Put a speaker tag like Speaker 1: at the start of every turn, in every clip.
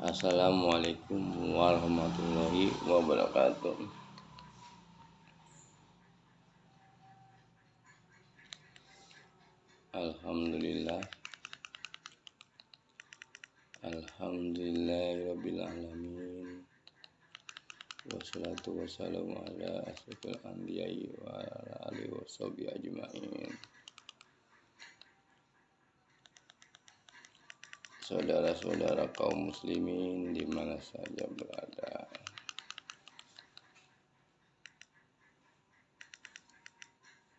Speaker 1: Assalamualaikum warahmatullahi wabarakatuh. Alhamdulillah, alhamdulillahirabbil alamin. Wassalatu wassalamu ala asyrofil anbiya'i wa ala alihi washabihi ajmain. Saudara-saudara kaum muslimin di mana saja berada,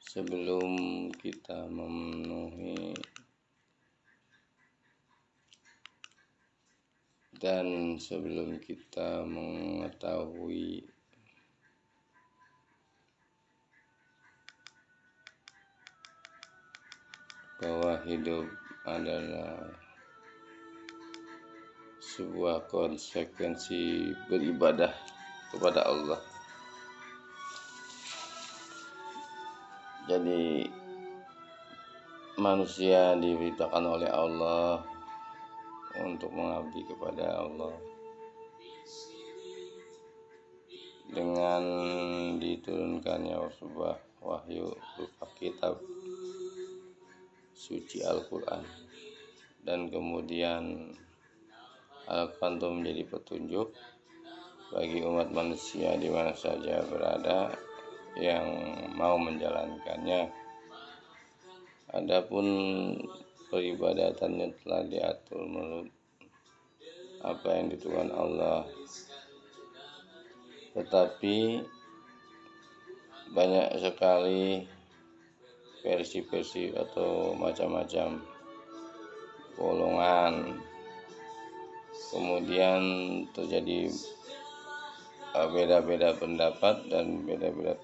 Speaker 1: sebelum kita memenuhi dan sebelum kita mengetahui bahwa hidup adalah sebuah konsekuensi beribadah kepada Allah. Jadi manusia diberitakan oleh Allah untuk mengabdi kepada Allah dengan diturunkannya sebuah wahyu berupa kitab suci Al-Quran, dan kemudian Al-Quran itu menjadi petunjuk bagi umat manusia di mana saja berada yang mau menjalankannya. Adapun peribadatannya telah diatur menurut apa yang ditentukan Allah, tetapi banyak sekali versi-versi atau macam-macam golongan. Kemudian terjadi beda-beda pendapat dan beda-beda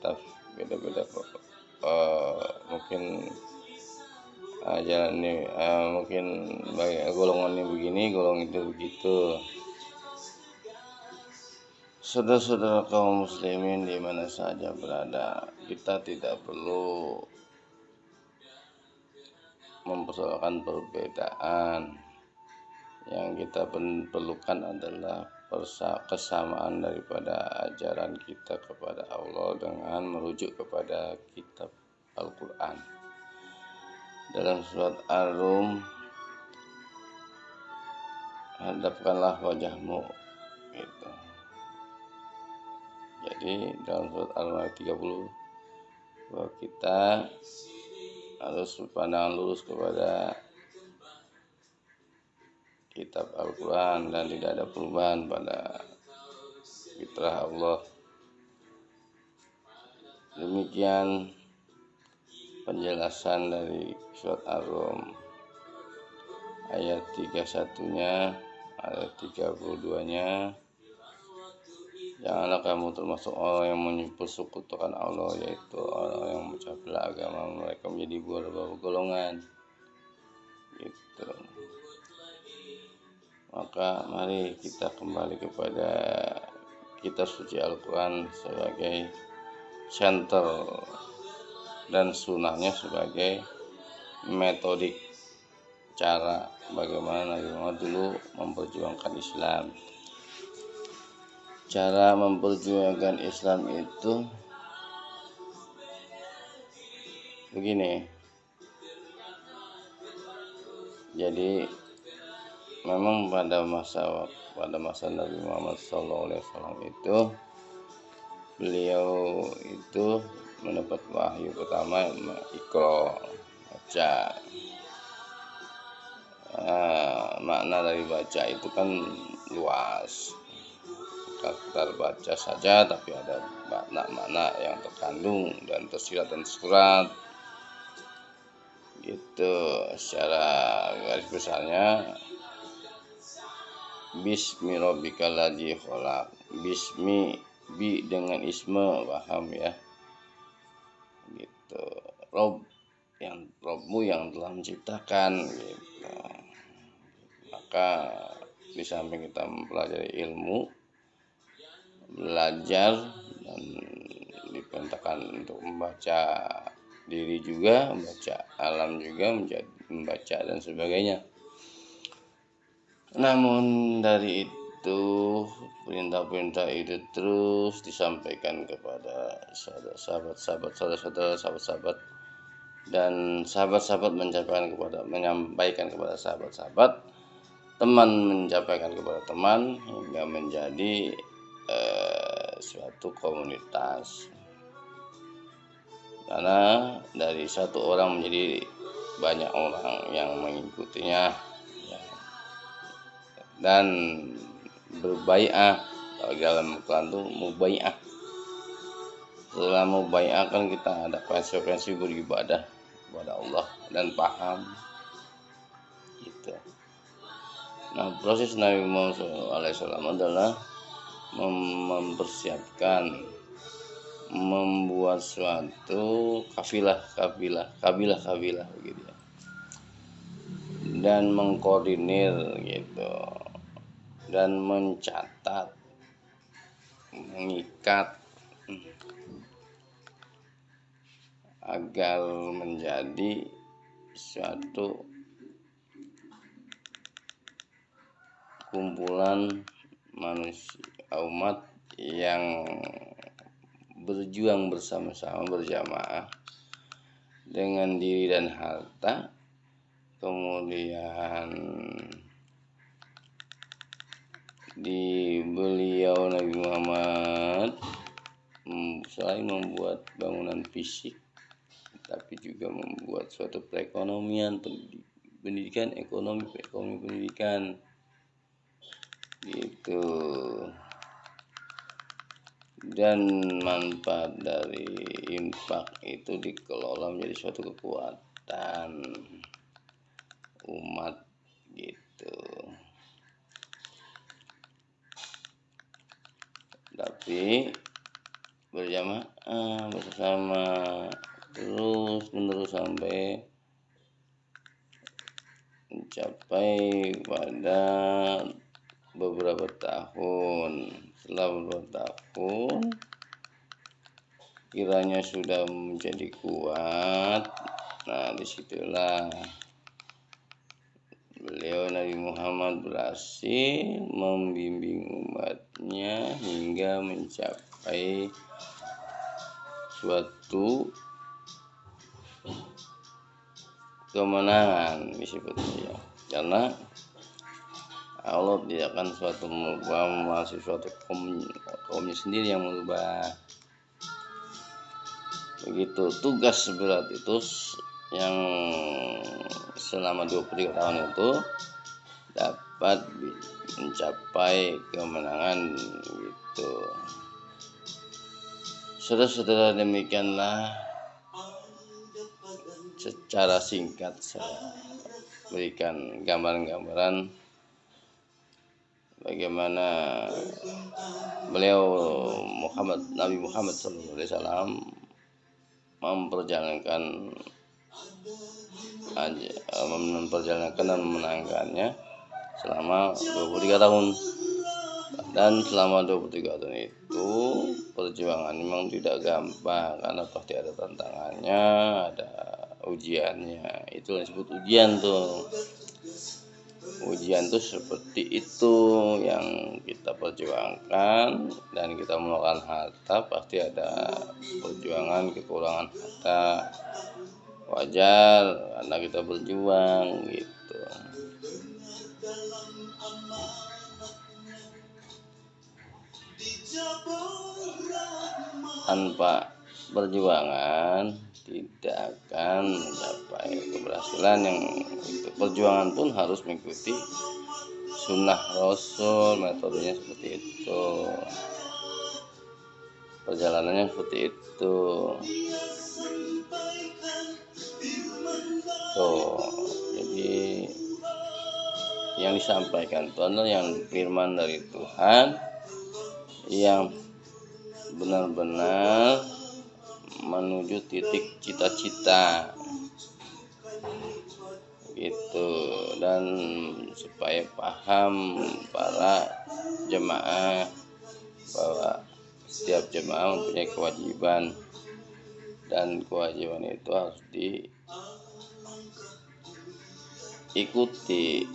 Speaker 1: mungkin jalan ini mungkin bagi golongan ini begini, golongan itu begitu. Saudara-saudara kaum muslimin di mana saja berada, kita tidak perlu mempersoalkan perbedaan. Yang kita perlukan adalah kesamaan daripada ajaran kita kepada Allah dengan merujuk kepada kitab Al-Quran. Dalam surat Ar-Rum, hadapkanlah wajahmu, gitu. Jadi dalam surat Al-Rum ayat 30 bahwa kita harus berpandangan lurus kepada kitab Al-Quran dan tidak ada perubahan pada fitrah Allah. Demikian penjelasan dari surat Ar-Rum ayat 31-nya, ayat 32-nya. Janganlah kamu termasuk orang yang mempersekutukan Allah, yaitu orang yang memecah belah agama mereka menjadi beberapa golongan, gitu. Maka mari kita kembali kepada kitab suci Al-Quran sebagai center dan sunnahnya sebagai metodik cara bagaimana Nabi Muhammad dulu memperjuangkan Islam. Cara memperjuangkan Islam itu begini. Jadi memang pada masa Nabi Muhammad SAW itu beliau itu mendapat wahyu pertama Iqra, baca. Makna dari baca itu kan luas, kita baca saja, tapi ada makna-makna yang terkandung dan tersirat dan surat, gitu. Secara garis besarnya, Bismi rabbikal ladzi khalaq. Bismi, bi dengan isme, paham ya? Gitu. Robmu yang telah menciptakan, gitu. Maka di samping kita mempelajari ilmu, belajar dan diperintahkan untuk membaca diri juga, membaca alam juga, membaca dan sebagainya. Namun dari itu perintah-perintah itu terus disampaikan kepada sahabat-sahabat, saudara-saudara, sahabat-sahabat, dan sahabat-sahabat menyampaikan kepada sahabat-sahabat, teman menyampaikan kepada teman, hingga menjadi suatu komunitas. Karena dari satu orang menjadi banyak orang yang mengikutinya, ya. Dan berbai'ah, kalau dalam Al-Quran itu mubai'ah. Setelah mubai'ah kan kita ada konsekuensi beribadah kepada Allah dan paham gitu. Nah, proses Nabi Muhammad SAW adalah mempersiapkan, membuat suatu kabilah begitu ya, dan mengkoordinir gitu, dan mencatat, mengikat agar menjadi suatu kumpulan manusia, umat yang berjuang bersama-sama, berjamaah dengan diri dan harta. Kemudian di beliau Nabi Muhammad selain membuat bangunan fisik, tapi juga membuat suatu perekonomian, pendidikan, ekonomi pendidikan gitu. Dan manfaat dari infak itu dikelola menjadi suatu kekuatan umat gitu. Tapi berjamaah bersama terus menerus sampai mencapai pada beberapa tahun. Setelah beberapa tahun kiranya sudah menjadi kuat. Nah, disitulah beliau Nabi Muhammad berhasil membimbing umatnya hingga mencapai suatu kemenangan disebutnya ya. Karena Allah tidak akan suatu merubah, masih suatu kaumnya sendiri yang merubah. Begitu tugas berat itu yang selama 23 tahun itu dapat mencapai kemenangan gitu. Saudara-saudara, demikianlah secara singkat saya berikan gambaran-gambaran bagaimana beliau Nabi Muhammad SAW memperjalankan dan memenangkannya selama 23 tahun. Dan selama 23 tahun itu perjuangan memang tidak gampang, karena pasti ada tantangannya, ada ujiannya. Itu yang disebut ujian tuh. Ujian tuh seperti itu yang kita perjuangkan, dan kita mengeluarkan harta pasti ada perjuangan, kekurangan harta. Wajar karena kita berjuang gitu. Tanpa perjuangan tidak akan mencapai keberhasilan yang itu. Perjuangan pun harus mengikuti sunnah Rasul, metodenya seperti itu, perjalanannya seperti itu. Jadi yang disampaikan itu adalah yang firman dari Tuhan yang benar-benar menuju titik cita-cita gitu. Dan supaya paham para jemaah bahwa setiap jemaah mempunyai kewajiban, dan kewajiban itu harus diikuti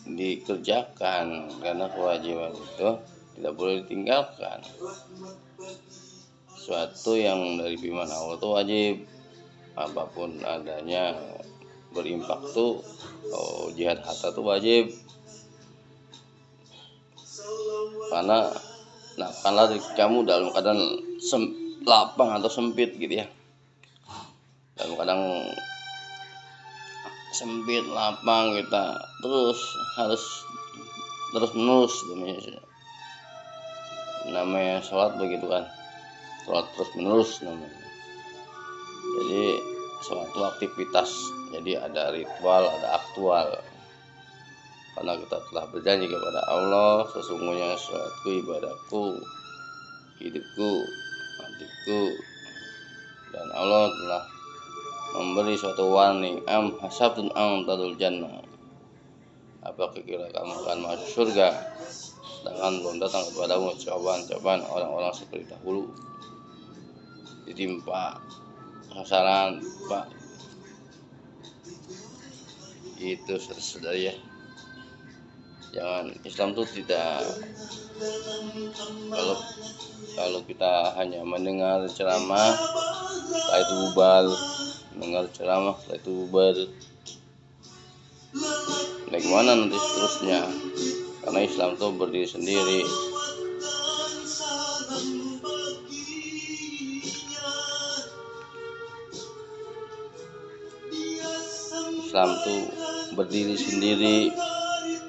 Speaker 1: dikerjakan, karena kewajiban itu tidak boleh ditinggalkan. Suatu yang dari firman Allah itu wajib, apapun adanya. Berimpak tuh, jihad harta tuh wajib, karena nafkahlah kamu dalam keadaan lapang atau sempit gitu ya, dalam keadaan sempit lapang kita terus harus terus menerus namanya sholat begitu kan, sholat terus menerus namanya. Jadi suatu aktivitas, jadi ada ritual, ada aktual, karena kita telah berjanji kepada Allah, sesungguhnya sholatku, ibadahku, hidupku, matiku, dan Allah telah memberi suatu warning, am hasabtum an tadul jannah, apakah kira kamu akan masuk surga sedangkan belum datang kepadamu cobaan-cobaan orang-orang seperti dahulu, ditimpa kesabaran Pak. Itu saudara ya, jangan, Islam tuh tidak, kalau kita hanya mendengar ceramah setelah itu bubar, mendengar ceramah setelah itu bubar, bagaimana nanti seterusnya? Karena Islam tuh berdiri sendiri. Islam tuh berdiri sendiri,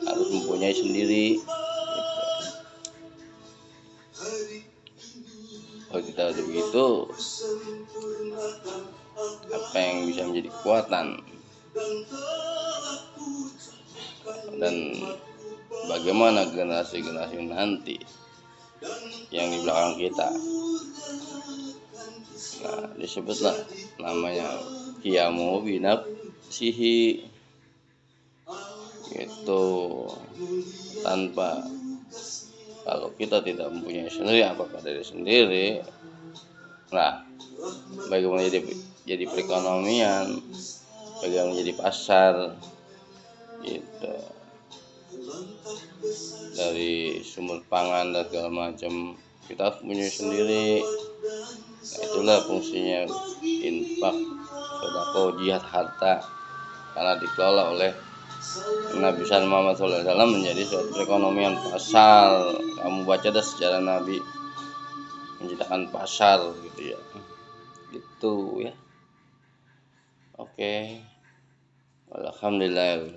Speaker 1: harus mempunyai sendiri gitu. Kalau kita udah begitu, apa yang bisa menjadi kekuatan, dan bagaimana generasi-generasi nanti yang di belakang kita? Nah, disebutlah namanya qiyamu binafsihi, itu tanpa, kalau kita tidak mempunyai sendiri apa-apa dari sendiri, nah bagaimana jadi perekonomian, bagaimana jadi pasar gitu, dari sumber pangan dan segala macam kita harus punya sendiri. Nah, itulah fungsinya infak, sedekah, jihad harta, karena dikelola oleh Nabi Muhammad SAW menjadi suatu perekonomian pasar. Kamu baca dah sejarah Nabi menciptakan pasar gitu ya, gitu ya. Oke, alhamdulillah.